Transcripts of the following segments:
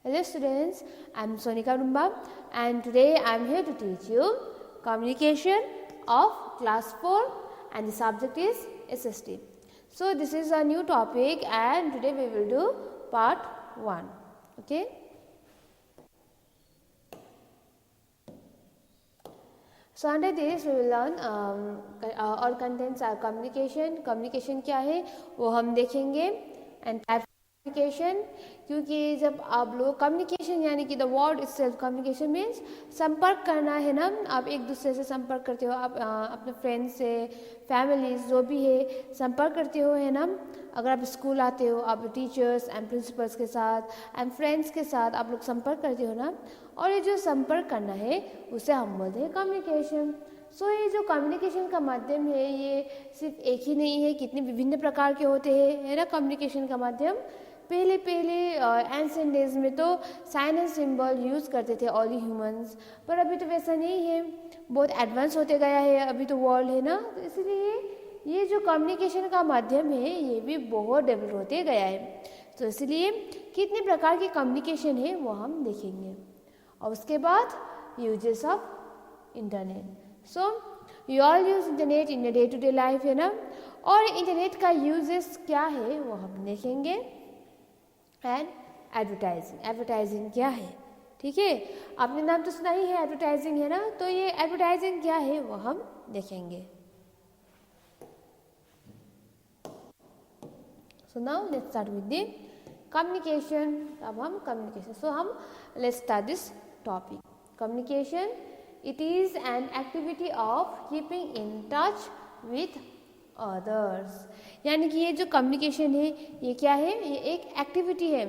Hello students, I am Sonika Rumba and today I am here to teach you communication of class 4 and the subject is SST. So this is a new topic and today we will do part 1. Okay. So under this we will learn all contents are communication. Communication क्या है वो हम देखेंगे and type communication, क्योंकि जब आप लोग communication यानी कि the word itself communication means संपर्क करना है ना, आप एक दूसरे से संपर्क करते हो, आप अपने फ्रेंड्स से, फैमिलीज जो भी है संपर्क करते हो है ना। अगर आप स्कूल आते हो आप टीचर्स एंड प्रिंसिपल्स के साथ एंड फ्रेंड्स के साथ आप लोग संपर्क करते हो ना, और ये जो संपर्क करना है उसे हम बोलते हैं कम्युनिकेशन। सो ये जो कम्युनिकेशन का माध्यम है ये सिर्फ एक ही नहीं है, कितने विभिन्न प्रकार के होते हैं है ना कम्युनिकेशन का माध्यम। पहले एंशिएंट डेज में तो साइन एंड सिंबल यूज़ करते थे ऑल ह्यूमंस, पर अभी तो वैसा नहीं है, बहुत एडवांस होते गया है अभी तो वर्ल्ड है ना, तो इसलिए ये जो कम्युनिकेशन का माध्यम है ये भी बहुत डेवलप होते गया है। तो इसलिए कितने प्रकार के कम्युनिकेशन है वो हम देखेंगे, और उसके बाद uses of internet. So you all use internet in day to day life है ना, और इंटरनेट का यूजेस क्या है वो हम देखेंगे। एंड एडवर्टाइजिंग क्या है, ठीक है, आपने नाम तो सुना ही है एडवर्टाइजिंग है ना, तो ये एडवर्टाइजिंग क्या है वो हम देखेंगे। So now let's start with the communication. अब हम कम्युनिकेशन, सो हम let's start this topic. Communication it is an activity of keeping in touch with others, यानी कि ये जो कम्युनिकेशन है ये क्या है, ये एक एक्टिविटी है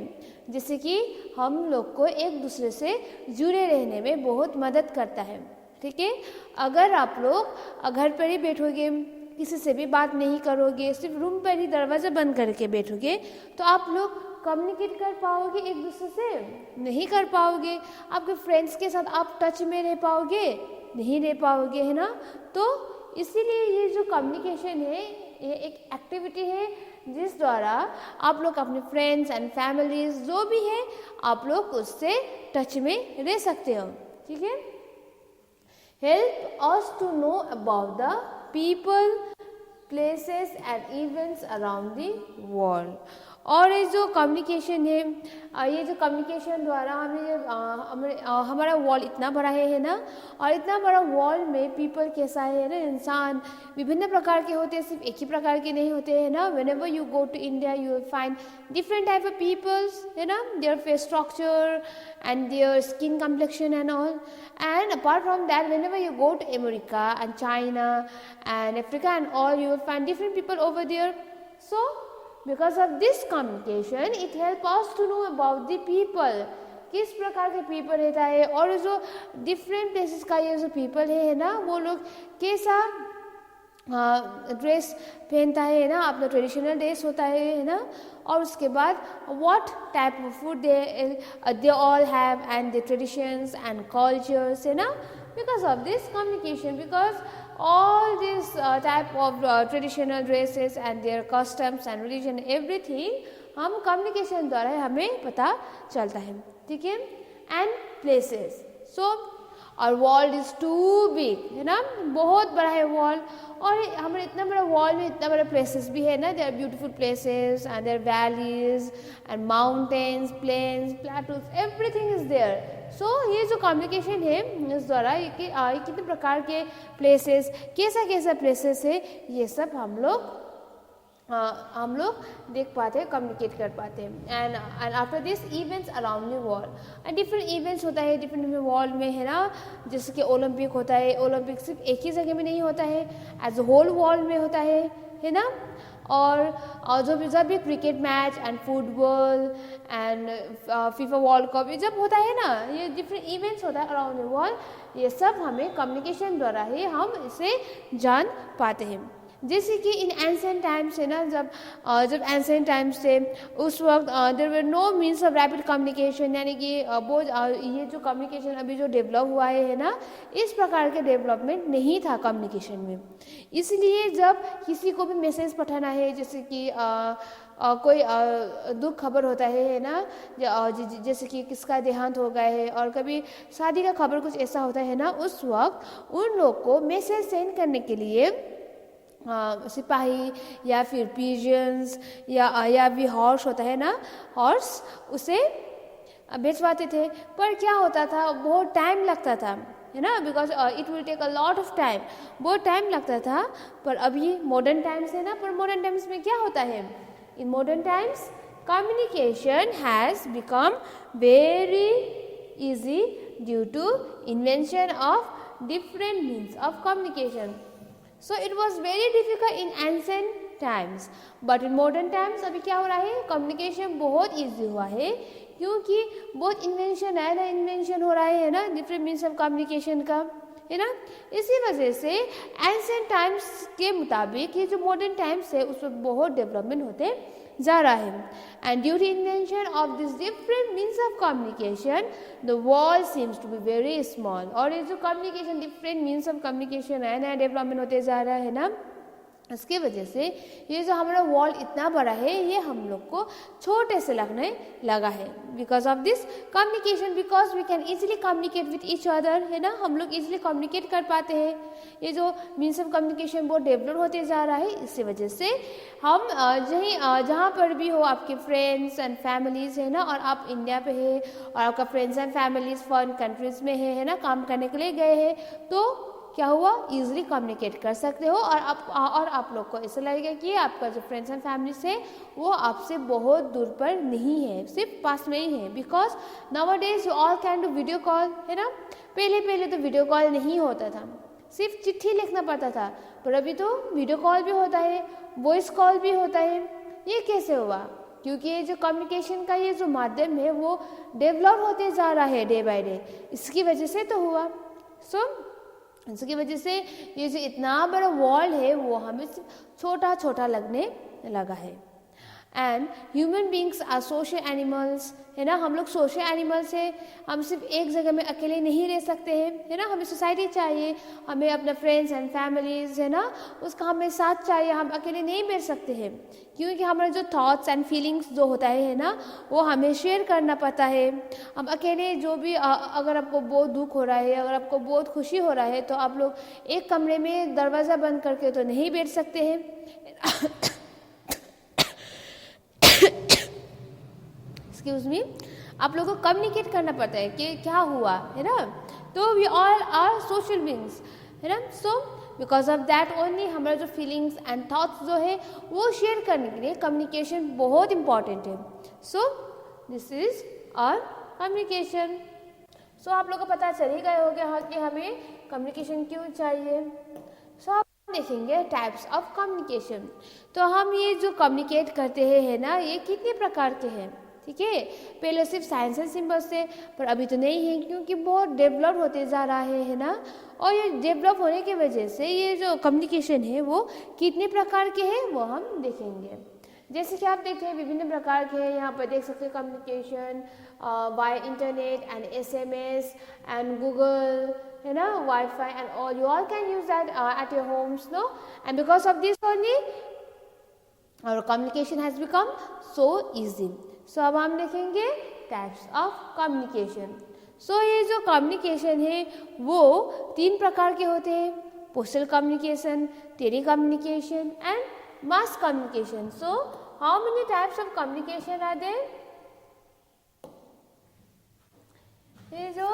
जिससे कि हम लोग को एक दूसरे से जुड़े रहने में बहुत मदद करता है। ठीक है, अगर आप लोग घर पर ही बैठोगे, किसी से भी बात नहीं करोगे, सिर्फ रूम पर ही दरवाज़ा बंद करके बैठोगे, तो आप लोग कम्युनिकेट कर पाओगे एक दूसरे से? नहीं कर पाओगे। आपके फ्रेंड्स के साथ आप टच में रह पाओगे? नहीं रह पाओगे है ना। तो इसीलिए ये जो कम्युनिकेशन है ये एक एक्टिविटी है जिस द्वारा आप लोग अपने फ्रेंड्स एंड फैमिलीज जो भी है आप लोग उससे टच में रह सकते हो। ठीक है, help us to know about the people, places and events around the world. और ये जो कम्युनिकेशन है, ये जो कम्युनिकेशन द्वारा हमारा वर्ल्ड इतना बड़ा है ना, और इतना बड़ा वर्ल्ड में पीपल कैसा है ना, इंसान विभिन्न प्रकार के होते हैं, सिर्फ एक ही प्रकार के नहीं होते हैं ना। Whenever you go to India you will find different type of peoples है ना, their face structure and their skin complexion and all. And apart from that whenever you go to America and China and Africa and all you will find different people over there. So because of this communication it help us to know about the people, किस प्रकार के people रहता है, और जो different places का ये जो पीपल है ना वो लोग कैसा ड्रेस पहनता है ना, अपना ट्रेडिशनल ड्रेस होता है ना, और उसके बाद what type of food they all have and the traditions and cultures है ना। Because of this communication, because all these type of traditional dresses and their customs and religion everything हम communication द्वारा हमें पता चलता है। ठीक है, एंड प्लेसेस, सो और वर्ल्ड इज टू बिग है ना, बहुत बड़ा है वर्ल्ड, और हमारे इतना बड़ा वर्ल्ड में इतना बड़ा प्लेसेस भी है ना, there are beautiful places and there valleys and mountains, plains, plateaus, everything is there. So ये जो कम्युनिकेशन है इस द्वारा कितने प्रकार के प्लेसेस, कैसा प्लेसेस है ये सब हम लोग देख पाते हैं, कम्युनिकेट कर पाते हैं। And after this events around the world, and different events होता है डिफरेंट वर्ल्ड में है ना, जैसे कि ओलंपिक होता है, ओलंपिक सिर्फ एक ही जगह में नहीं होता है, एज अ होल वर्ल्ड में होता है ना। और जब भी cricket match and football and FIFA world cup ये जब होता है ना, ये डिफरेंट इवेंट्स होता है अराउंड द वर्ल्ड, ये सब हमें कम्युनिकेशन द्वारा ही हम इसे जान पाते हैं। जैसे कि इन एंशिएंट टाइम्स है ना, जब एंशिएंट टाइम्स थे उस वक्त there were no means of rapid communication, यानी कि ये जो कम्युनिकेशन अभी जो डेवलप हुआ है ना, इस प्रकार के डेवलपमेंट नहीं था कम्युनिकेशन में। इसलिए जब किसी को भी मैसेज पठाना है, जैसे कि कोई दुख खबर होता है ना, जैसे कि किसका देहांत हो गया है, और कभी शादी का खबर कुछ ऐसा होता है ना, उस वक्त उन लोग को मैसेज सेंड करने के लिए सिपाही या फिर पिजन्स या भी हॉर्स होता है ना, हॉर्स, उसे भिजवाते थे। पर क्या होता था, बहुत टाइम लगता था, है ना, because it will take a lot of time, बहुत टाइम लगता था। पर अभी मॉडर्न टाइम्स है ना, पर मॉडर्न टाइम्स में क्या होता है, in modern times communication has become very easy due to invention of different means of communication. So it was very difficult in ancient times, but in modern times अभी क्या हो रहा है, communication बहुत easy हुआ है, क्योंकि बहुत इन्वेंशन है ना, इन्वेंशन हो रहा है ना, डिफरेंट मीन्स ऑफ कम्युनिकेशन का, है ना। इसी वजह से एंशिएंट टाइम्स के मुताबिक ये जो मॉडर्न टाइम्स है उसमें बहुत डेवलपमेंट होते जा रहा है। And due to invention of this different means of communication the world seems to be very small. और ये जो communication, different means of communication है, नया डेवलपमेंट होते जा रहा है ना, इसकी वजह से ये जो हमारा वर्ल्ड इतना बड़ा है ये हम लोग को छोटे से लगने लगा है, because of this communication, because we can easily communicate with each other, है ना, हम लोग इजीली कम्युनिकेट कर पाते हैं। ये जो मीन्स ऑफ कम्युनिकेशन बहुत डेवलप होते जा रहा है, इसी वजह से हम जहाँ पर भी हो, आपके फ्रेंड्स एंड फैमिलीज है ना, और आप इंडिया पे है और आपका friends and families foreign countries में है ना, काम करने के लिए गए हैं, तो क्या हुआ, इजीली कम्युनिकेट कर सकते हो। और आप लोग को ऐसा लगेगा कि आपका जो फ्रेंड्स एंड फैमिलीज है वो आपसे बहुत दूर पर नहीं है, सिर्फ पास में ही है, because nowadays you all can do video call, है ना। पहले तो वीडियो कॉल नहीं होता था, सिर्फ चिट्ठी लिखना पड़ता था, पर अभी तो वीडियो कॉल भी होता है, वॉइस कॉल भी होता है। ये कैसे हुआ, क्योंकि ये जो कम्युनिकेशन का ये जो माध्यम है वो डेवलप होते जा रहा है डे बाय डे, इसकी वजह से तो हुआ। इसकी वजह से ये जो इतना बड़ा वर्ल्ड है वो हमें छोटा छोटा लगने लगा है। And human beings are social animals, है ना, हम लोग सोशल एनिमल्स है, हम सिर्फ एक जगह में अकेले नहीं रह सकते हैं, है ना, हमें सोसाइटी चाहिए, हमें अपना फ्रेंड्स एंड फैमिलीज है ना, उसका हमें साथ चाहिए, हम अकेले नहीं बैठ सकते हैं, क्योंकि हमारे जो थॉट्स एंड फीलिंग्स जो होता है ना, वो हमें शेयर करना पड़ता है। हम अकेले जो भी अगर आपको बहुत दुख हो रहा है, अगर आपको बहुत खुशी हो रहा है, तो आप लोग एक कमरे में दरवाज़ा बंद करके तो नहीं बैठ सकते हैं। एक्सक्यूज मी, आप लोगों को कम्युनिकेट करना पड़ता है कि क्या हुआ, है ना, तो we all are social beings, है ना। So because of that only हमारा जो फीलिंग्स एंड थॉट्स जो है वो शेयर करने के लिए कम्युनिकेशन बहुत इंपॉर्टेंट है। So this is our communication. So आप लोगों को पता चल ही गए होगा कि हमें कम्युनिकेशन क्यों चाहिए। सो देखेंगे टाइप्स ऑफ कम्युनिकेशन। तो हम ये जो कम्युनिकेट करते हैं है ना, ये कितने प्रकार के हैं, ठीक है। पहले सिर्फ साइंस एंड सिंबल्स थे, पर अभी तो नहीं है, क्योंकि बहुत डेवलप होते जा रहा है ना। और ये डेवलप होने की वजह से ये जो कम्युनिकेशन है वो कितने प्रकार के हैं वो हम देखेंगे। जैसे कि आप देखते हैं विभिन्न प्रकार के हैं, यहाँ पर देख सकते हैं communication by internet and SMS and Google, है ना, wifi and all, you all can use that at your homes, no, and because of this only our communication has become so easy. So अब हम देखेंगे types of communication. So ये जो communication है वो 3 प्रकार के होते हैं, postal communication, telecommunication and mass communication. So how many types of communication are there? ये जो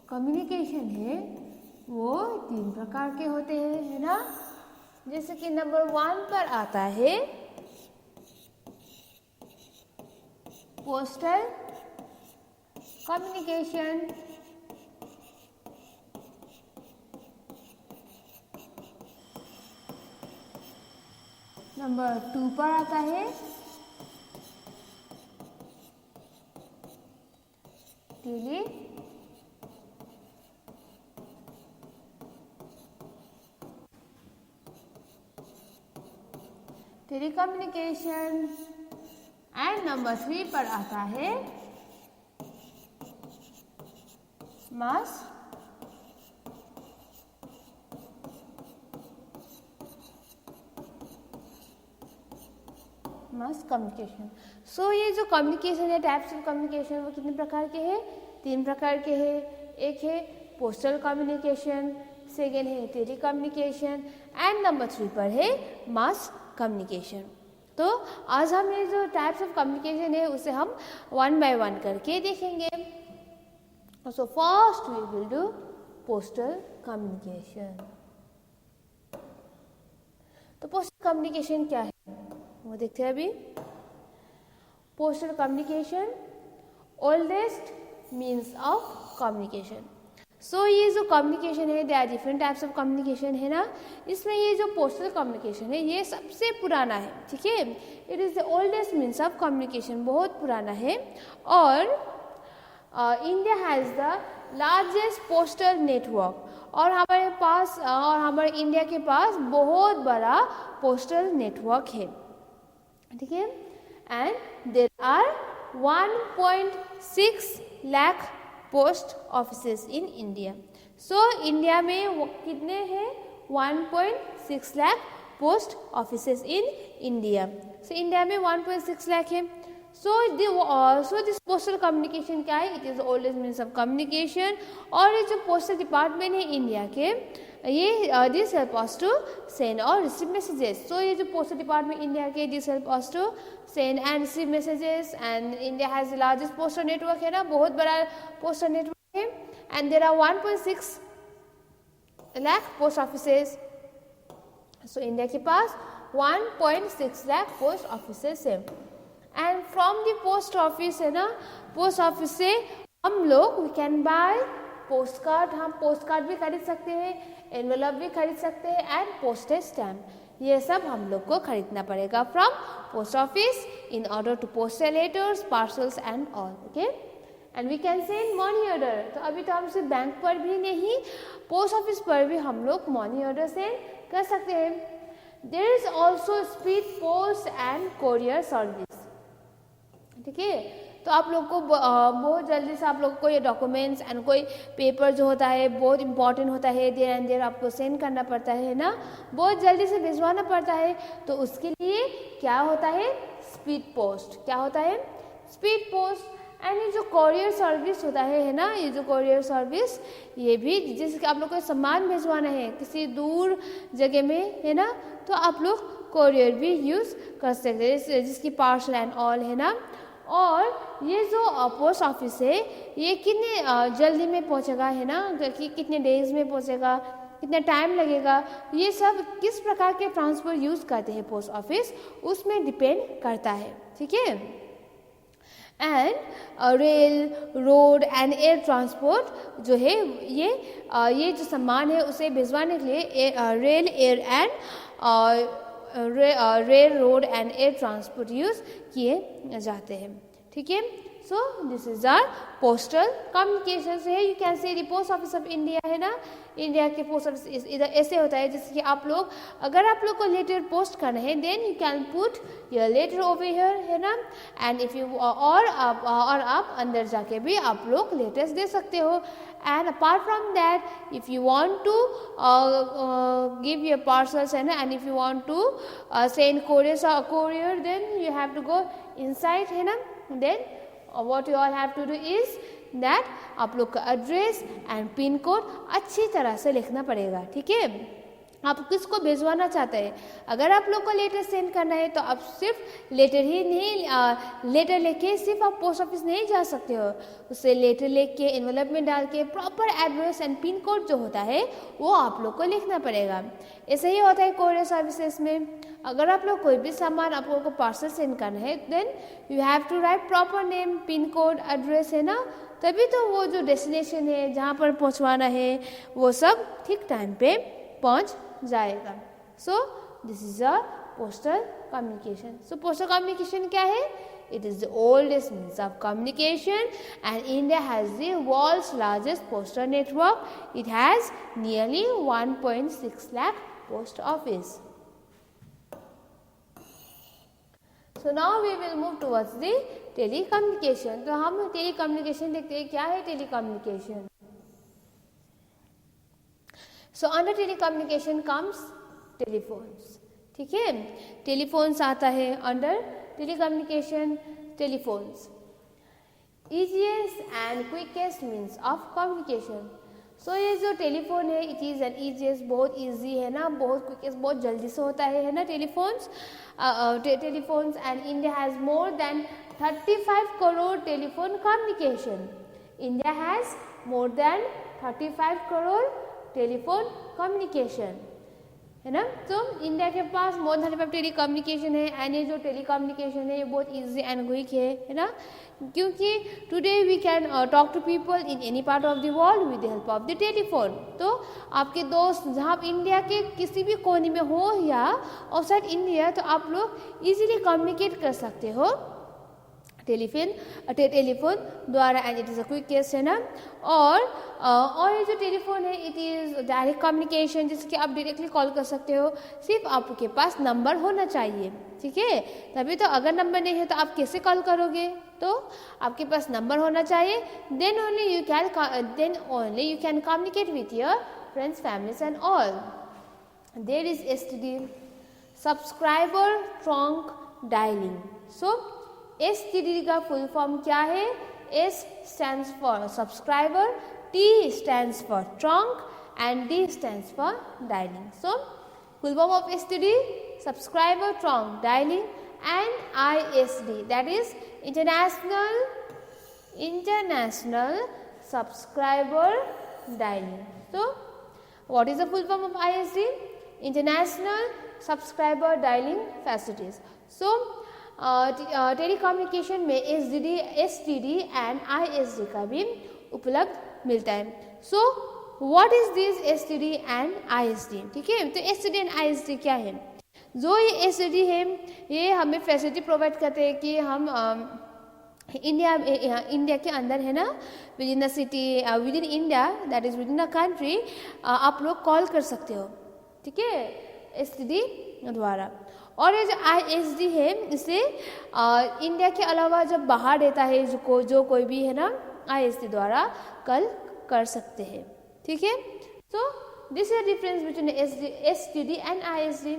कम्युनिकेशन है वो 3 प्रकार के होते हैं, है ना। जैसे कि नंबर 1 पर आता है पोस्टल कम्युनिकेशन, नंबर 2 पर आता है टेली टेलीकम्युनिकेशन एंड नंबर 3 पर आता है मास मास कम्युनिकेशन। सो ये जो कम्युनिकेशन है, टाइप्स ऑफ कम्युनिकेशन, वो कितने प्रकार के हैं? 3 प्रकार के हैं। एक है पोस्टल कम्युनिकेशन, सेकेंड है टेली कम्युनिकेशन एंड नंबर 3 पर है मास कम्युनिकेशन। तो आज हम ये जो टाइप्स ऑफ कम्युनिकेशन है उसे हम 1 बाय 1 करके देखेंगे। So first we will do postal communication. तो पोस्टल कम्युनिकेशन क्या है वो देखते हैं अभी। Postal communication oldest means of communication. So ये जो कम्युनिकेशन है, they are different types of communication है ना। इसमें ये जो पोस्टल कम्युनिकेशन है ये सबसे पुराना है, ठीक है। It is the oldest means of communication, बहुत पुराना है। और India has the largest postal network, और हमारे इंडिया के पास बहुत बड़ा पोस्टल नेटवर्क है, ठीक है। And there are 1.6 lakh post offices in India. So India में कितने हैं? 1.6 lakh post offices in India. So India में 1.6 लाख है। सो दिस पोस्टल कम्युनिकेशन क्या है? It is the oldest means of communication. और ये जो पोस्टल डिपार्टमेंट है इंडिया के, ये this help us to send और रिसीव मैसेजेस। सो ये जो पोस्टल डिपार्टमेंट इंडिया के, this help us to send and receive messages. And India has the largest postal network, है ना, बहुत बड़ा पोस्टल नेटवर्क है। And there are 1.6 lakh post offices. So India के पास 1.6 लाख पोस्ट ऑफिसेस है। And from the post office, है ना, पोस्ट ऑफिस से हम लोग we can buy post card, हम पोस्ट कार्ड भी खरीद सकते हैं, एनवेलप भी खरीद सकते हैं एंड पोस्टेज स्टैम्प, ये सब हम लोग को खरीदना पड़ेगा from post office in order to post letters, parcels and all, okay. And we can send money order. तो अभी तो हम सिर्फ बैंक पर भी नहीं, पोस्ट ऑफिस पर भी हम लोग मनी ऑर्डर सेंड कर सकते हैं। There is also speed post and courier service, ठीक है। तो आप लोग को बहुत जल्दी से आप लोग को ये डॉक्यूमेंट्स एंड कोई पेपर जो होता है बहुत इंपॉर्टेंट होता है, देर एंड देर आपको सेंड करना पड़ता है ना, बहुत जल्दी से भिजवाना पड़ता है। तो उसके लिए क्या होता है? Speed post. क्या होता है? Speed post. एंड ये जो कोरियर सर्विस होता है ना, ये जो कोरियर सर्विस, ये भी जैसे आप लोग को सामान भिजवाना है किसी दूर जगह में, है ना, तो आप लोग कोरियर भी यूज़ कर सकते हैं, जिसकी पार्सल एंड ऑल, है ना। और ये जो पोस्ट ऑफिस है ये कितने जल्दी में पहुंचेगा, है ना, कि कितने डेज में पहुंचेगा, कितना टाइम लगेगा, ये सब किस प्रकार के ट्रांसपोर्ट यूज़ करते हैं पोस्ट ऑफिस, उसमें डिपेंड करता है, ठीक है। And rail, road and air transport जो है ये जो सामान है उसे भिजवाने के लिए rail, air and rail, road and air transport use किए जाते हैं, ठीक है। So this is our postal communication है। You can say the post office of India, है ना, इंडिया के पोस्ट ऑफिस इधर ऐसे होता है जैसे कि आप लोग, अगर आप लोग को लेटर पोस्ट करना है then you can put your letter over here, है ना, एंड इफ यू और आप अंदर जाके भी आप लोग लेटर्स दे सकते हो। And apart from that, if you want to give your parcels, and if you want to send courier, then you have to go inside, है ना। Then what you all have to do is that आप लोग का address and pin code अच्छी तरह से लिखना पड़ेगा, ठीक है। आप किसको भिजवाना चाहते हैं, अगर आप लोग को लेटर सेंड करना है तो आप सिर्फ लेटर ही नहीं, लेटर लेके सिर्फ आप पोस्ट ऑफिस नहीं जा सकते हो, उससे लेटर लेके एनवेलप में डाल के proper address and pin code जो होता है वो आप लोग को लिखना पड़ेगा। ऐसे ही होता है कोरियर सर्विसेज में, अगर आप लोग कोई भी सामान आप लोगों को पार्सल सेंड करना है then you have to write proper name, pin code, address, है ना, तभी तो वो जो डेस्टिनेशन है जहाँ पर पहुँचवाना है वो सब ठीक टाइम पे पहुँच जाएगा। सो this is a postal communication. So postal communication क्या है? It is the oldest means of communication and India has the world's largest postal network. It has nearly 1.6 lakh post office. So now we will move towards the telecommunication. तो हम telecommunication देखते हैं, क्या है telecommunication? So under telecommunication comes telephones, ठीक है। Telephones आता है under telecommunication, telephones. Easiest and quickest means of communication. So ये जो टेलीफोन है इट इज़ एन ईजीएस्ट, बहुत ईजी है ना, बहुत क्विकेस्ट, बहुत जल्दी से होता है ना telephones. Telephones and India has more than 35 crore telephone communication. India has more than 35 crore telephone communication, है ना. तो इंडिया के पास मोर देन 35 टेली कम्युनिकेशन है. एंड ये जो टेली कम्युनिकेशन है ये बहुत ईजी एंड क्विक है ना, क्योंकि today we can talk to people in any part of the world with the help of the telephone. तो आपके दोस्त जहाँ आप इंडिया के किसी भी कोने में हो या आउटसाइड इंडिया, तो आप लोग इजीली कम्युनिकेट कर सकते हो टेलीफोन द्वारा. And it is a quick case, है ना. और ये जो टेलीफोन है इट इज़ डायरेक्ट कम्युनिकेशन, जैसे कि आप डायरेक्टली कॉल कर सकते हो. सिर्फ आपके पास नंबर होना चाहिए, ठीक है. तभी तो, अगर नंबर नहीं है तो आप कैसे कॉल करोगे. तो आपके पास नंबर होना चाहिए. Then only you can communicate with your friends, families and all. There is STD, subscriber trunk dialing. So STD का फुल फॉर्म क्या है. S stands for subscriber, T stands for trunk and D stands for dialing. So full form of STD, subscriber trunk dialing, and ISD, that is international subscriber dialing. So what is the full form of ISD? International subscriber dialing facilities. So telecommunication में STD and ISD का भी उपलब्ध मिलता है. So what is this STD and ISD, ठीक है. तो STD and ISD क्या है. जो ये STD है ये हमें फैसिलिटी प्रोवाइड करते हैं कि हम इंडिया के अंदर, है ना, with in the city, with in India, that is with in the country, आप लोग कॉल कर सकते हो, ठीक है, STD द्वारा. और ये जो ISD है इसे इंडिया के अलावा जब बाहर रहता है जो कोई भी, है ना, ISD द्वारा कॉल कर सकते हैं, ठीक है. So this is difference between STD and ISD.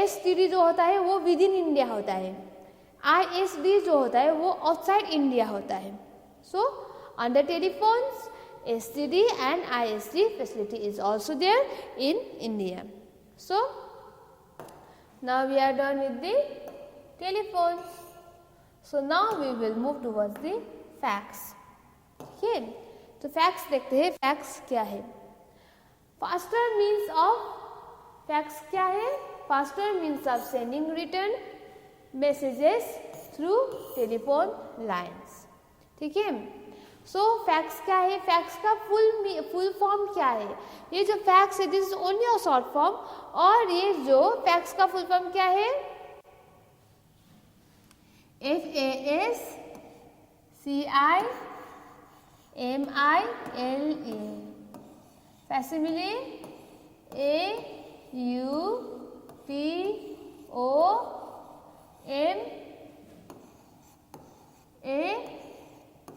STD जो होता है वो विद इन इंडिया होता है. ISD जो होता है वो आउटसाइड इंडिया होता है. So under telephones STD and ISD facility is also there in India. So now we are done with the telephones. So now we will move towards the fax. Okay, तो fax देखते हैं. fax क्या है. faster means of fax क्या है. faster means of sending written messages through telephone lines, ठीक है. सो fax क्या है. फैक्स का फुल फॉर्म क्या है. ये जो फैक्स है this is only a short form. और ये जो फैक्स का फुल फॉर्म क्या है. FASCIMILE, फैसिमिले,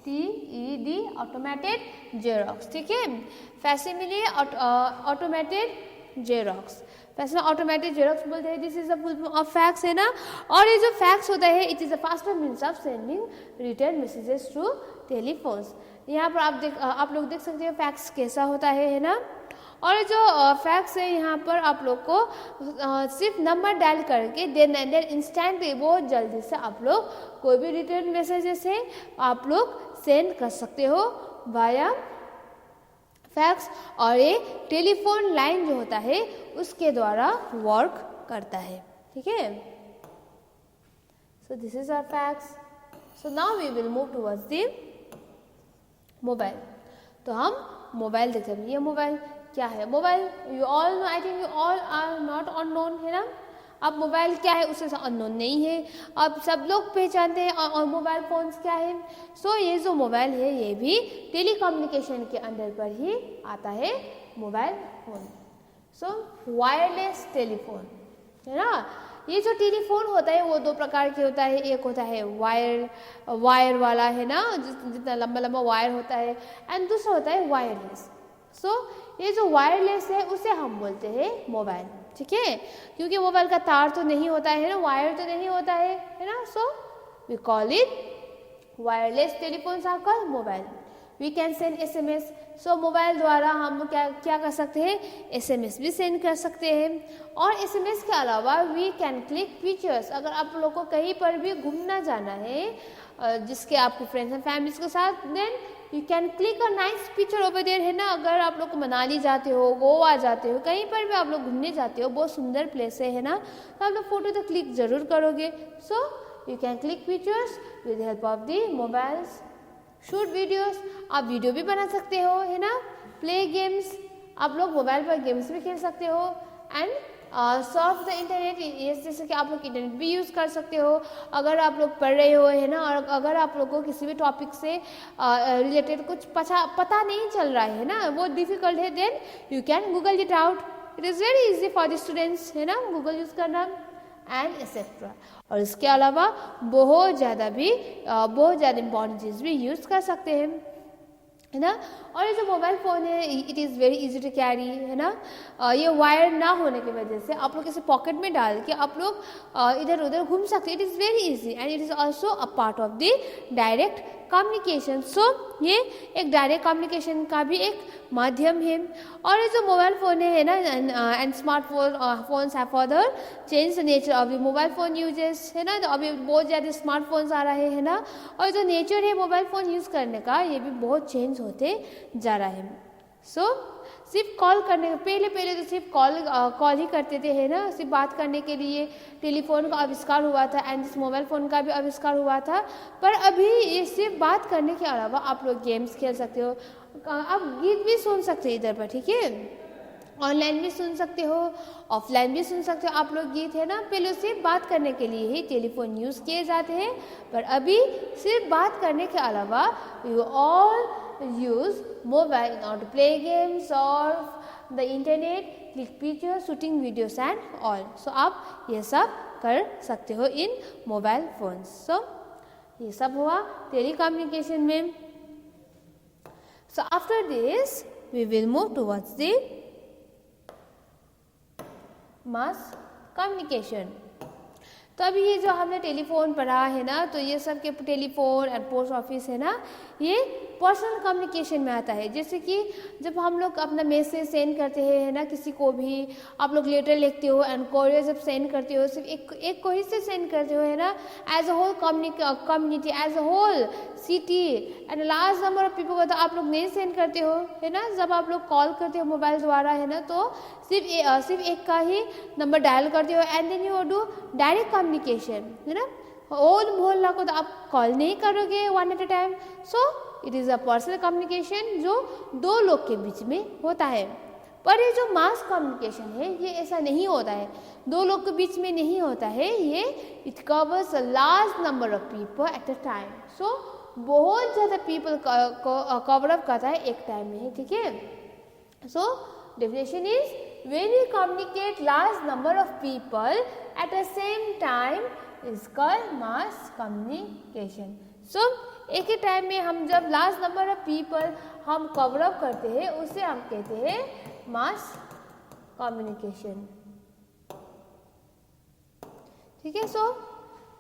AUTOMATED ऑटोमेटेड जेरोक्स, ठीक है. फैसिमिले ऑटोमेटेड जेरोक्स, फैसिमिले ऑटोमेटेड जेरोक्स बोलते हैं. This is the full form of fax, है ना. और ये जो फैक्स होता है it is the faster means of sending return messages through telephones. यहाँ पर आप लोग देख सकते हो फैक्स कैसा होता है ना. और जो फैक्स है यहाँ पर आप लोग को सिर्फ नंबर डायल करके देन एंड देन इंस्टेंटली बहुत जल्दी से आप लोग कोई भी रिटर्न मैसेजेस है आप लोग सेंड कर सकते हो वाया फैक्स. और ये टेलीफोन लाइन जो होता है उसके द्वारा वर्क करता है, ठीक है. So this is our fax. So now we will move towards the mobile. तो हम मोबाइल देखते हैं. ये मोबाइल क्या है. Mobile you all know, I think you all are not unknown, है ना. अब मोबाइल क्या है उससे अननोन नहीं है, अब सब लोग पहचानते हैं. और मोबाइल फोन्स क्या है. सो ये जो मोबाइल है ये भी टेलीकम्युनिकेशन के अंडर पर ही आता है मोबाइल फोन. सो वायरलेस टेलीफोन, है ना. ये जो टेलीफोन होता है वो दो प्रकार के होता है. एक होता है वायर वाला, है ना, जितना लंबा लंबा वायर होता है. एंड दूसरा होता है वायरलेस. सो ये जो वायरलेस है उसे हम बोलते हैं मोबाइल. ठीक है, क्योंकि मोबाइल का तार तो नहीं होता है ना, वायर तो नहीं होता है ना, so we call it wireless telephones are called mobile. We can send SMS, so mobile द्वारा हम क्या कर सकते हैं, SMS भी सेंड कर सकते हैं। और SMS के अलावा वी कैन क्लिक पिक्चर्स। अगर आप लोग को कहीं पर भी घूमना जाना है जिसके आपके फ्रेंड्स एंड फैमिलीज के साथ, then you can click a nice picture over there, है ना। अगर आप लोग मनाली जाते हो, गोवा जाते हो, कहीं पर भी आप लोग घूमने जाते हो, बहुत सुंदर प्लेस है ना, तो आप लोग फोटो तो क्लिक जरूर करोगे। So you can click pictures with help of the mobiles. Shoot videos, आप वीडियो भी बना सकते हो, है ना। प्ले गेम्स, आप लोग मोबाइल पर गेम्स भी खेल सकते हो। एंड सर्फ द इंटरनेट, जैसे कि आप लोग इंटरनेट भी यूज़ कर सकते हो। अगर आप लोग पढ़ रहे हो, है ना, और अगर आप लोग को किसी भी टॉपिक से रिलेटेड कुछ पता नहीं चल रहा है ना, वो डिफ़िकल्ट है, then you can Google it out. It is very easy for the students, है ना, गूगल यूज़ करना एंड एक्सेट्रा। और इसके अलावा बहुत ज़्यादा इंपॉर्टेंट चीज़ भी यूज़ कर सकते हैं, है ना। और ये जो मोबाइल फ़ोन है, it is very easy to carry, है ना। ये वायर ना होने की वजह से आप लोग इसे पॉकेट में डाल के आप लोग इधर उधर घूम सकते हैं। It is very easy and it is also a part of the direct communication. So ये एक डायरेक्ट कम्युनिकेशन का भी एक माध्यम है। और ये जो मोबाइल फ़ोन है ना, and smartphone phones have further change the nature of the mobile phone uses, है ना। तो अभी बहुत ज़्यादा स्मार्टफोन्स आ रहे हैं ना, और जो नेचर है मोबाइल फ़ोन यूज़ करने का, ये भी बहुत चेंज होते जा रहा है। सो सिर्फ कॉल करने, पहले तो सिर्फ कॉल ही करते थे, है ना, सिर्फ बात करने के लिए टेलीफोन का आविष्कार हुआ था एंड इस मोबाइल फ़ोन का भी आविष्कार हुआ था। पर अभी ये सिर्फ बात करने के अलावा आप लोग गेम्स खेल सकते हो, आप गीत भी सुन सकते हो इधर पर, ठीक है। ऑनलाइन भी सुन सकते हो, ऑफलाइन भी सुन सकते हो आप लोग गीत, है ना। पहले सिर्फ बात करने के लिए ही टेलीफोन यूज़ किए जाते हैं, पर अभी सिर्फ बात करने के अलावा you all use mobile in order to play games or the internet, click pictures, shooting videos and all. So आप ये सब कर सकते हो इन मोबाइल फोन्स। सो ये सब हुआ टेली कम्युनिकेशन में। So after this we will move towards the mass communication। तो अभी ये जो हमने टेलीफोन पढ़ा है ना, तो ये सब के टेलीफोन एंड पोस्ट ऑफिस है ना, ये पर्सनल कम्युनिकेशन में आता है। जैसे कि जब हम लोग अपना मैसेज सेंड करते हैं, है ना, किसी को भी आप लोग लेटर लिखते हो एंड कोरियर जब सेंड करते हो, सिर्फ एक को ही से सेंड करते हो, है ना, as a whole community, as a whole city and large number of people को तो आप लोग नहीं सेंड करते हो, है ना। जब आप लोग कॉल करते हो मोबाइल द्वारा, है ना, तो सिर्फ एक का ही नंबर डायल करते हो and then you do direct communication, है ना। होल मोहल्ला को तो आप कॉल नहीं करोगे one eight a time. So it is a personal communication जो दो लोग के बीच में होता है। पर ये जो मास कम्युनिकेशन है, ये ऐसा नहीं होता है, दो लोग के बीच में नहीं होता है, ये it covers a large number of people at a time. So बहुत ज़्यादा पीपल को कवर अप करता है एक टाइम में, ठीक है। सो definition is when you communicate large number of people at the same time is called mass communication। So एक ही टाइम में हम जब लार्ज नंबर ऑफ पीपल हम कवर अप करते हैं, उसे हम कहते हैं मास कम्युनिकेशन, ठीक है। सो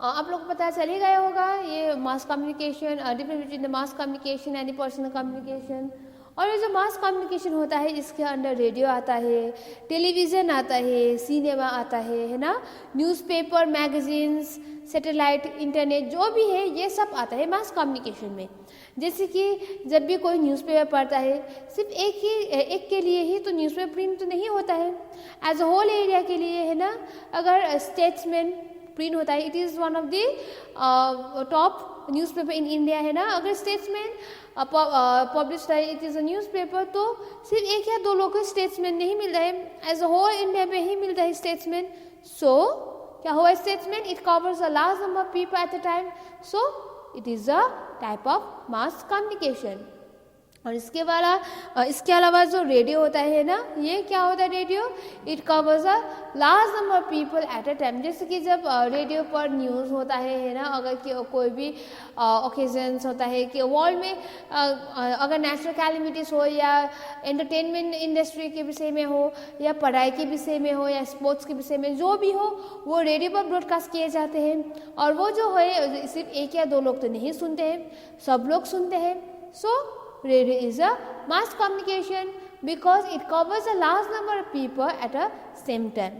आप लोग को पता चल ही गया होगा ये mass communication, difference between the mass communication and personal communication. और ये जो मास कम्युनिकेशन होता है, इसके अंदर रेडियो आता है, टेलीविज़न आता है, सिनेमा आता है ना, न्यूज़पेपर, मैगजीन्स, सैटेलाइट, इंटरनेट, जो भी है ये सब आता है मास कम्युनिकेशन में। जैसे कि जब भी कोई न्यूज़पेपर पढ़ता है, सिर्फ एक के लिए ही तो न्यूज़पेपर प्रिंट तो नहीं होता है, एज अ होल एरिया के लिए, है ना। अगर स्टेट्समैन प्रिंट होता है, it is one of the top newspaper in India, है ना। अगर स्टेट्समैन पब्लिश है, इट इज़ अ न्यूज़पेपर, तो सिर्फ एक या दो लोग को स्टेट्समैन नहीं मिल रहा है, एज अ होल इंडिया में ही मिल रहा है स्टेट्समैन। सो क्या हुआ statesman, it covers a large number of people at a time. So it is a type of mass communication. और इसके अलावा जो रेडियो होता है ना, ये क्या होता है radio, it covers a large number of people at a time. जैसे कि जब रेडियो पर न्यूज़ होता है ना, अगर कोई भी ओकेजन्स होता है कि वर्ल्ड में अगर नेचुरल कैलेमिटीज़ हो या एंटरटेनमेंट इंडस्ट्री के विषय में हो या पढ़ाई के विषय में हो या स्पोर्ट्स के विषय में, जो भी हो वो रेडियो पर ब्रॉडकास्ट किए जाते हैं। और वो जो है सिर्फ एक या दो लोग तो नहीं सुनते हैं, सब लोग सुनते हैं। सो radio is a mass communication because it covers a large number of people at a same time।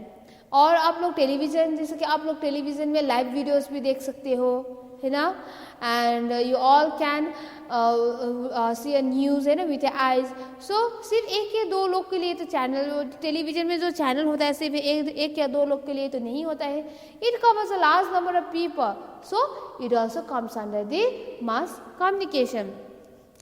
और आप लोग टेलीविज़न, जैसे कि आप लोग टेलीविज़न में लाइव वीडियोस भी देख सकते हो, है ना, and you all can see a news, है ना, विथ आइज। सो सिर्फ एक या दो लोग के लिए तो चैनल, टेलीविज़न में जो चैनल होता है सिर्फ एक या दो लोग के लिए तो नहीं होता है। It covers a large number of people, so it also comes under the mass communication.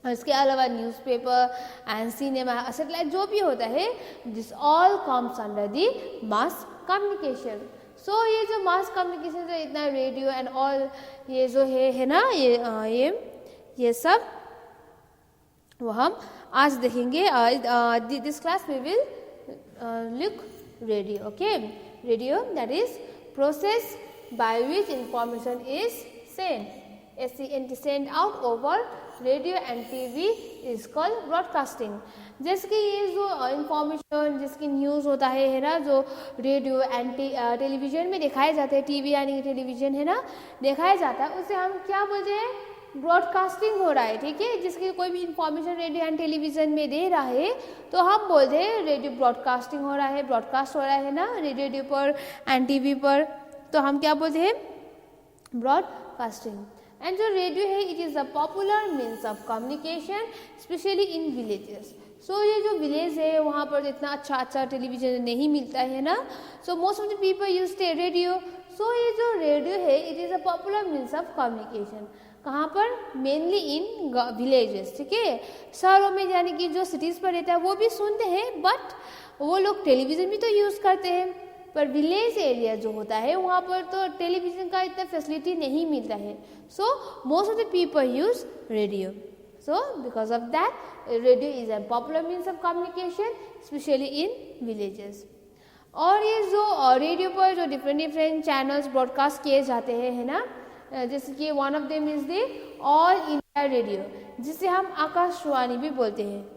और इसके अलावा न्यूज़पेपर एंड सिनेमा, सैटेलाइट जो भी होता है, this all comes under the mass communication. So ये जो मास कम्युनिकेशन जो इतना रेडियो एंड ऑल ये जो है ना, ये सब वो हम आज देखेंगे। This class we will look radio. Okay, radio that is process by which information is sent out over radio and TV is called broadcasting. जैसे कि ये जो इंफॉर्मेशन, जिसकी न्यूज़ होता है ना, जो रेडियो एंड टेलीविज़न में दिखाए जाते हैं, टीवी यानी कि टेलीविज़न है ना, दिखाया जाता है, उसे हम क्या बोलते हैं, ब्रॉडकास्टिंग हो रहा है। ठीक है, जिसकी कोई भी इंफॉर्मेशन रेडियो एंड टेलीविज़न में दे रहा है तो हम बोलते हैं रेडियो ब्रॉडकास्टिंग हो रहा है, ब्रॉडकास्ट हो रहा है ना, रेडियो पर एंड टीवी पर, तो हम क्या बोलते हैं, ब्रॉडकास्टिंग। एंड जो रेडियो है, it is a popular means of communication specially in villages. So ये जो विलेज है वहाँ पर इतना अच्छा टेलीविजन नहीं मिलता है ना, so most of the people use radio. So ये जो रेडियो है, it is a popular means of communication. कहाँ पर, मेनली इन विलेजेस। ठीक है, शहरों में यानी कि जो सिटीज़ पर रहता है वो भी सुनते हैं, बट वो लोग टेलीविज़न भी तो यूज़ करते हैं। पर विलेज एरिया जो होता है वहाँ पर तो टेलीविज़न का इतना फैसिलिटी नहीं मिलता है। सो most of the people use radio. So because of that radio is a popular means of communication specially in villages. और ये जो रेडियो पर जो डिफरेंट चैनल्स ब्रॉडकास्ट किए जाते हैं, है ना, जैसे कि one of them is the all India radio, जिसे हम आकाशवाणी भी बोलते हैं।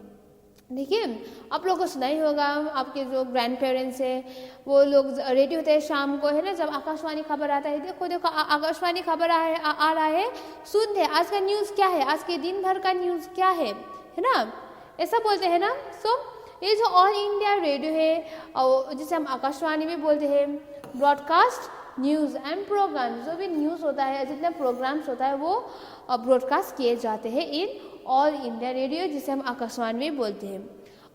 देखिए, आप लोगों को सुना ही होगा, आपके जो ग्रैंड पेरेंट्स हैं वो लोग, रेडियो होते हैं शाम को, है ना, जब आकाशवाणी खबर आता है, देखो आकाशवाणी खबर आ रहा है, सुनते हैं आज का न्यूज़ क्या है, आज के दिन भर का न्यूज़ क्या है ना, ऐसा बोलते हैं ना। सो ये जो ऑल इंडिया रेडियो है, जिसे हम आकाशवाणी भी बोलते हैं, ब्रॉडकास्ट न्यूज़ एंड प्रोग्राम, जो भी न्यूज़ होता है, जितने प्रोग्राम्स होता है वो ब्रॉडकास्ट किए जाते हैं इन ऑल इंडिया रेडियो, जिसे हम आकाशवाणी में बोलते हैं।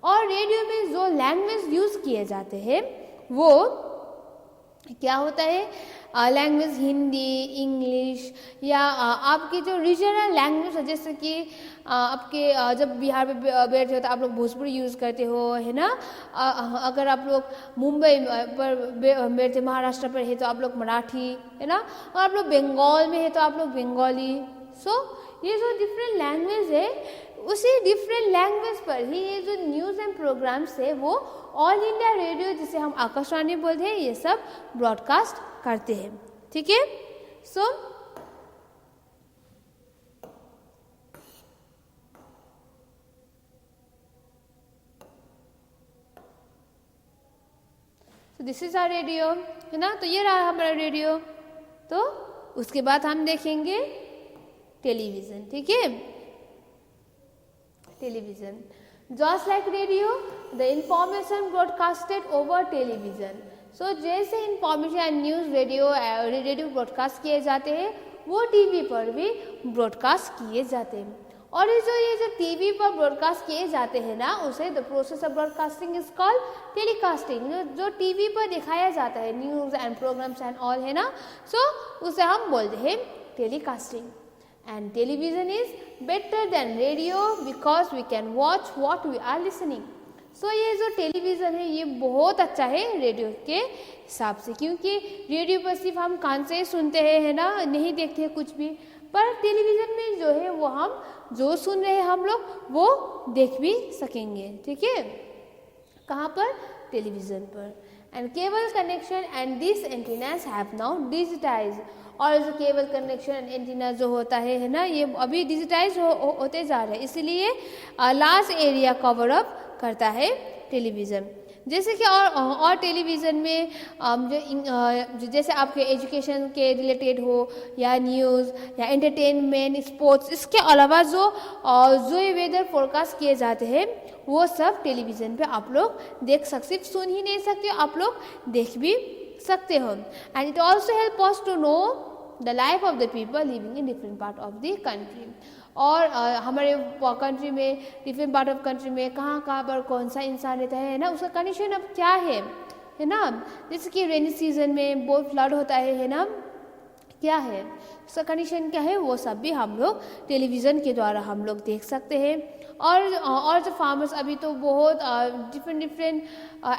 और रेडियो में जो लैंग्वेज यूज़ किए जाते हैं वो क्या होता है, लैंग्वेज हिंदी, इंग्लिश या आपकी जो रीजनल लैंग्वेज है, जैसे कि आपके जब बिहार में बैठे हो तो आप लोग भोजपुरी यूज़ करते हो, है ना, अगर आप लोग मुंबई पर बैठे, महाराष्ट्र पर है तो आप लोग मराठी, है ना, और आप लोग बंगाल में है तो आप लोग बंगाली। सो ये जो डिफरेंट लैंग्वेज है, उसी डिफरेंट लैंग्वेज पर ही ये जो न्यूज़ एंड प्रोग्राम्स है वो ऑल इंडिया रेडियो, जिसे हम आकाशवाणी बोलते हैं, ये सब ब्रॉडकास्ट करते हैं। ठीक है, so this is our radio, है ना, तो ये रहा हमारा रेडियो। तो उसके बाद हम देखेंगे टेलीविज़न। ठीक है, television, just like radio the information broadcasted over television. So जैसे information and news radio broadcast किए जाते हैं, वो टीवी पर भी ब्रॉडकास्ट किए जाते हैं। और ये जो टीवी पर ब्रॉडकास्ट किए जाते हैं ना, उसे the process of broadcasting is called telecasting. जो टीवी पर दिखाया जाता है news and programs and all, है ना, सो उसे हम बोलते हैं telecasting. And television is better than radio because we can watch what we are listening. So ये जो टेलीविज़न है ये बहुत अच्छा है रेडियो के हिसाब से, क्योंकि रेडियो पर सिर्फ हम कान से सुनते हैं, है ना, नहीं देखते हैं कुछ भी। पर टेलीविज़न में जो है वो हम जो सुन रहे हैं हम लोग वो देख भी सकेंगे, ठीक है, कहाँ पर, टेलीविज़न पर। And cable connection and this antennas have now digitise, और जो केबल कनेक्शन एंटीना जो होता है ना, ये अभी डिजिटाइज होते जा रहे हैं, इसलिए लार्ज एरिया कवर अप करता है टेलीविज़न। जैसे कि और टेलीविज़न में जो जैसे आपके एजुकेशन के रिलेटेड हो या न्यूज़ या एंटरटेनमेंट, स्पोर्ट्स, इसके अलावा जो वेदर फोरकास्ट किए जाते हैं वो सब टेलीविज़न पे आप लोग देख सकते, सिर्फ सुन ही नहीं सकते, आप लोग देख भी सकते हो। And it also help us to know the life of the people living in different part of the country, और हमारे कंट्री में, डिफरेंट पार्ट ऑफ कंट्री में कहाँ कहाँ पर कौन सा इंसान रहता है ना, उसका कंडीशन अब क्या है ना। जैसे कि रेनी सीजन में बहुत फ्लड होता है ना, क्या है उसका कंडीशन क्या है, वो सब भी हम लोग टेलीविज़न के द्वारा हम लोग देख सकते हैं। और जो फार्मर्स, अभी तो बहुत डिफरेंट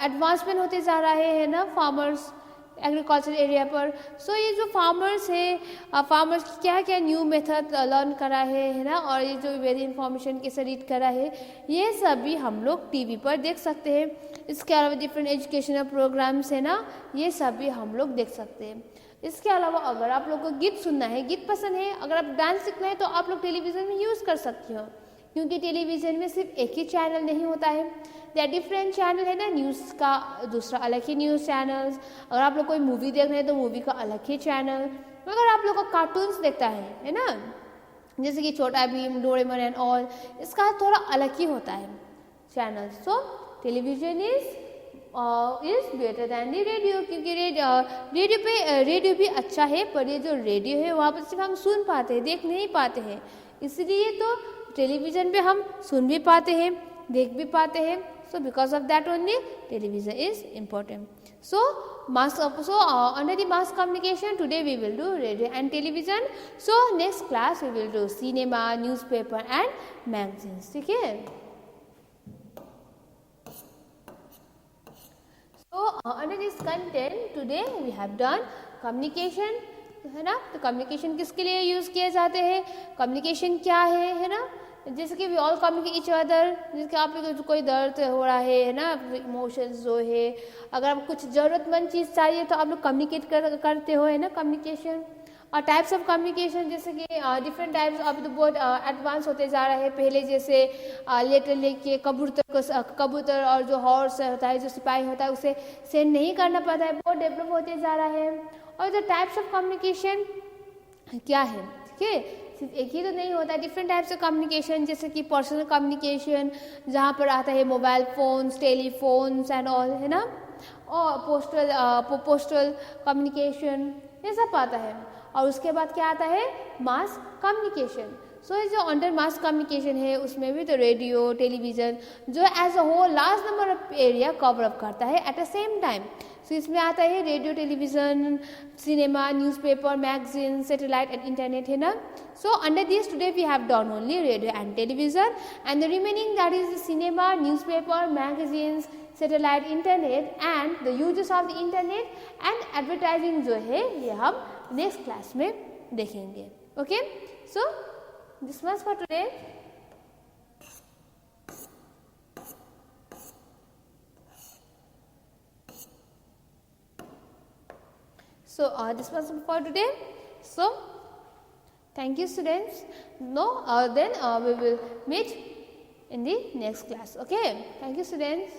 एडवांसमेंट होते जा रहा है ना फार्मर्स एग्रीकल्चर एरिया पर। सो ये जो फार्मर्स है, फार्मर्स क्या क्या न्यू मेथड लर्न करा है ना, और ये जो वेदर इंफॉर्मेशन कैसे रीड करा है, ये सब भी हम लोग टीवी पर देख सकते हैं। इसके अलावा डिफरेंट एजुकेशनल प्रोग्राम्स है ना, ये सब भी हम लोग देख सकते हैं। इसके अलावा अगर आप लोग को गीत सुनना है, गीत पसंद है, अगर आप डांस सीखना है, तो आप लोग टेलीविज़न में यूज़ कर सकते हो, क्योंकि टेलीविज़न में सिर्फ एक ही चैनल नहीं होता है, या डिफरेंट चैनल है ना, न्यूज़ का दूसरा अलग ही न्यूज़ चैनल्स, अगर आप लोग कोई मूवी देख रहे हैं तो मूवी का अलग ही चैनल, अगर आप लोग को कार्टून्स देखता है ना, जैसे कि छोटा भीम, डोरेमोन एंड ऑल, इसका थोड़ा अलग ही होता है channel. So television is better than the radio, क्योंकि रेडियो भी अच्छा है, पर ये जो रेडियो है वहाँ पर सिर्फ हम सुन पाते हैं, देख नहीं पाते हैं, इसलिए तो टेलीविज़न पे हम सुन भी पाते हैं, देख भी पाते हैं। So because of that only television is important. So under the mass communication today we will do radio and television. So next class we will do cinema, newspaper and magazines. ठीक है? So under this content today we have done communication, है ना। तो communication किसके लिए use किए जाते हैं, कम्युनिकेशन क्या है ना। जैसे कि we all communicate each other, जैसे आप लोग कोई दर्द हो रहा है ना, इमोशंस जो है, अगर आप कुछ ज़रूरतमंद चीज़ चाहिए तो आप लोग कम्युनिकेट करते हो, है ना, कम्युनिकेशन। और टाइप्स ऑफ कम्युनिकेशन, जैसे कि डिफरेंट टाइप्स अभी तो बहुत एडवांस होते जा रहे हैं। पहले जैसे लेटर लेके कबूतर और जो हॉर्स होता है, जो सिपाही होता है, उसे सेंड नहीं करना पड़ता है, बहुत डेवलप होते जा रहा है। और जो टाइप्स ऑफ कम्युनिकेशन क्या है, ठीक है, सिर्फ एक ही तो नहीं होता है, डिफरेंट टाइप्स ऑफ कम्युनिकेशन, जैसे कि पर्सनल कम्युनिकेशन जहाँ पर आता है mobile phones, telephones and all, है ना, और पोस्टल कम्युनिकेशन, ये सब आता है। और उसके बाद क्या आता है, मास कम्युनिकेशन। सो जो अंडर मास कम्युनिकेशन है उसमें भी तो रेडियो, टेलीविज़न जो as a whole large number of area cover up करता है at the same time. So इसमें आता है radio, television, cinema, newspaper, magazine, satellite and internet, है ना। So under this today we have done only radio and television, and the remaining that is cinema, newspaper, magazines, satellite, internet and the uses of the internet and advertising जो है ये हम next class में देखेंगे। Okay, so this was for today. So this was for today. So thank you students. Then we will meet in the next class. Okay, thank you students.